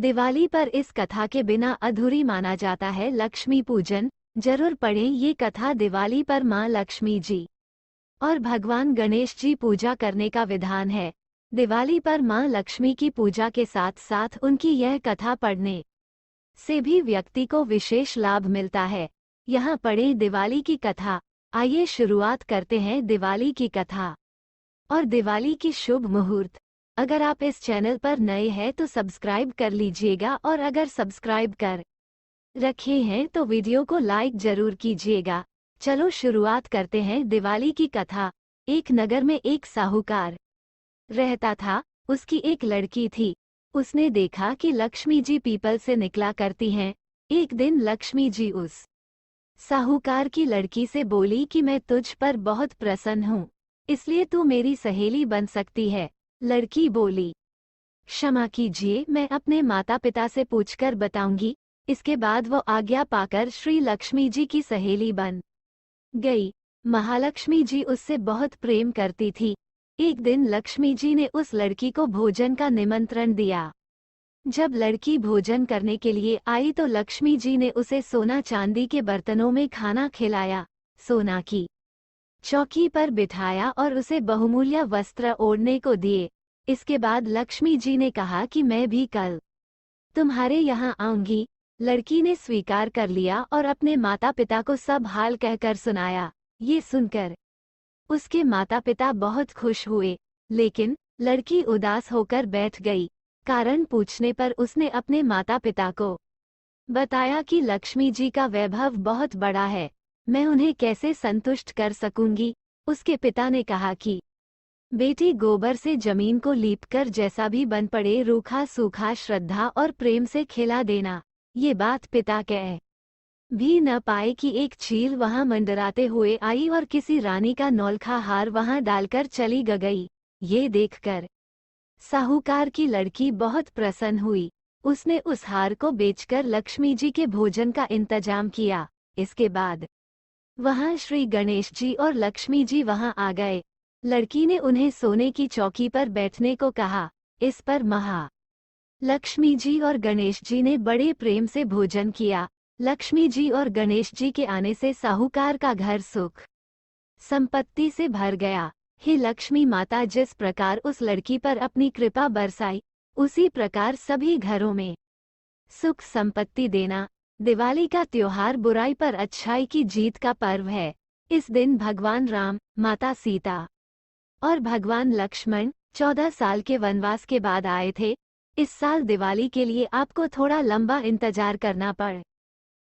दिवाली पर इस कथा के बिना अधूरी माना जाता है लक्ष्मी पूजन। जरूर पढ़ें ये कथा। दिवाली पर माँ लक्ष्मी जी और भगवान गणेश जी पूजा करने का विधान है। दिवाली पर माँ लक्ष्मी की पूजा के साथ साथ उनकी यह कथा पढ़ने से भी व्यक्ति को विशेष लाभ मिलता है। यहाँ पढ़ें दिवाली की कथा। आइए शुरुआत करते हैं दिवाली की कथा और दिवाली की शुभ मुहूर्त। अगर आप इस चैनल पर नए हैं तो सब्सक्राइब कर लीजिएगा और अगर सब्सक्राइब कर रखे हैं तो वीडियो को लाइक जरूर कीजिएगा। चलो शुरुआत करते हैं दिवाली की कथा। एक नगर में एक साहूकार रहता था। उसकी एक लड़की थी। उसने देखा कि लक्ष्मी जी पीपल से निकला करती हैं। एक दिन लक्ष्मी जी उस साहूकार की लड़की से बोली कि मैं तुझ पर बहुत प्रसन्न हूँ, इसलिए तू मेरी सहेली बन सकती है। लड़की बोली, क्षमा कीजिए, मैं अपने माता पिता से पूछकर बताऊंगी। इसके बाद वो आज्ञा पाकर श्री लक्ष्मी जी की सहेली बन गई। महालक्ष्मी जी उससे बहुत प्रेम करती थी। एक दिन लक्ष्मी जी ने उस लड़की को भोजन का निमंत्रण दिया। जब लड़की भोजन करने के लिए आई तो लक्ष्मी जी ने उसे सोना चांदी के बर्तनों में खाना खिलाया, सोना की चौकी पर बिठाया और उसे बहुमूल्य वस्त्र ओढ़ने को दिए। इसके बाद लक्ष्मी जी ने कहा कि मैं भी कल तुम्हारे यहाँ आऊंगी। लड़की ने स्वीकार कर लिया और अपने माता पिता को सब हाल कहकर सुनाया। ये सुनकर उसके माता पिता बहुत खुश हुए, लेकिन लड़की उदास होकर बैठ गई। कारण पूछने पर उसने अपने माता पिता को बताया कि लक्ष्मी जी का वैभव बहुत बड़ा है, मैं उन्हें कैसे संतुष्ट कर सकूंगी। उसके पिता ने कहा कि बेटी, गोबर से जमीन को लीपकर जैसा भी बन पड़े रूखा सूखा श्रद्धा और प्रेम से खिला देना। ये बात पिता कह भी न पाए कि एक चील वहां मंडराते हुए आई और किसी रानी का नौलखा हार वहां डालकर चली गई। ये देखकर साहूकार की लड़की बहुत प्रसन्न हुई। उसने उस हार को बेचकर लक्ष्मी जी के भोजन का इंतजाम किया। इसके बाद वहां श्री गणेश जी और लक्ष्मी जी वहां आ गए। लड़की ने उन्हें सोने की चौकी पर बैठने को कहा। इस पर लक्ष्मी जी और गणेश जी ने बड़े प्रेम से भोजन किया। लक्ष्मी जी और गणेश जी के आने से साहूकार का घर सुख संपत्ति से भर गया। हे लक्ष्मी माता, जिस प्रकार उस लड़की पर अपनी कृपा बरसाई, उसी प्रकार सभी घरों में सुख संपत्ति देना। दिवाली का त्योहार बुराई पर अच्छाई की जीत का पर्व है। इस दिन भगवान राम, माता सीता और भगवान लक्ष्मण 14 साल के वनवास के बाद आए थे। इस साल दिवाली के लिए आपको थोड़ा लंबा इंतजार करना पड़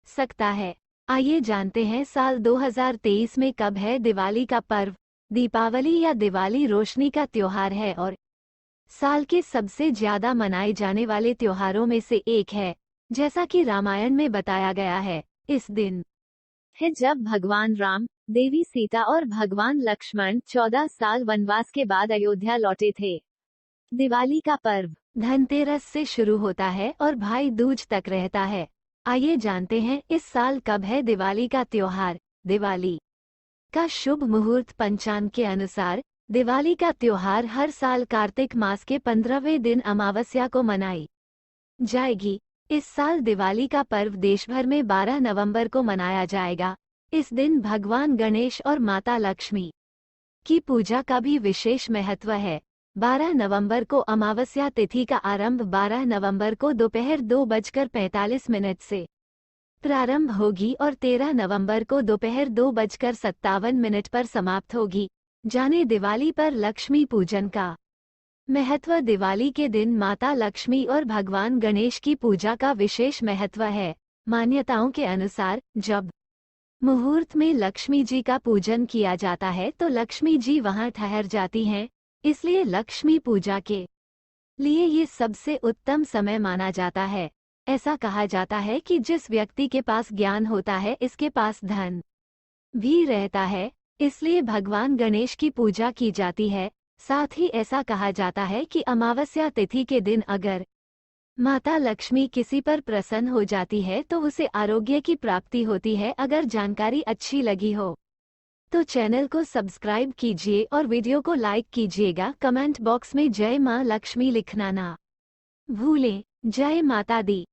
सकता है। आइए जानते हैं साल 2023 में कब है दिवाली का पर्व। दीपावली या दिवाली रोशनी का त्योहार है और साल के सबसे ज्यादा मनाए जाने वाले त्योहारों में से एक है। जैसा कि रामायण में बताया गया है, इस दिन है जब भगवान राम, देवी सीता और भगवान लक्ष्मण 14 साल वनवास के बाद अयोध्या लौटे थे। दिवाली का पर्व धनतेरस से शुरू होता है और भाई दूज तक रहता है। आइए जानते हैं इस साल कब है दिवाली का त्योहार। दिवाली का शुभ मुहूर्त। पंचांग के अनुसार दिवाली का त्योहार हर साल कार्तिक मास के 15वें दिन अमावस्या को मनाई जाएगी। इस साल दिवाली का पर्व देश भर में 12 नवंबर को मनाया जाएगा। इस दिन भगवान गणेश और माता लक्ष्मी की पूजा का भी विशेष महत्व है। 12 नवंबर को अमावस्या तिथि का आरंभ 12 नवंबर को दोपहर 2:45 से प्रारंभ होगी और 13 नवंबर को दोपहर 2:57 पर समाप्त होगी। जाने दिवाली पर लक्ष्मी पूजन का महत्व। दिवाली के दिन माता लक्ष्मी और भगवान गणेश की पूजा का विशेष महत्व है। मान्यताओं के अनुसार जब मुहूर्त में लक्ष्मी जी का पूजन किया जाता है तो लक्ष्मी जी वहां ठहर जाती हैं, इसलिए लक्ष्मी पूजा के लिए ये सबसे उत्तम समय माना जाता है। ऐसा कहा जाता है कि जिस व्यक्ति के पास ज्ञान होता है, इसके पास धन भी रहता है, इसलिए भगवान गणेश की पूजा की जाती है। साथ ही ऐसा कहा जाता है कि अमावस्या तिथि के दिन अगर माता लक्ष्मी किसी पर प्रसन्न हो जाती है तो उसे आरोग्य की प्राप्ति होती है। अगर जानकारी अच्छी लगी हो तो चैनल को सब्सक्राइब कीजिए और वीडियो को लाइक कीजिएगा। कमेंट बॉक्स में जय मां लक्ष्मी लिखना ना भूलें। जय माता दी।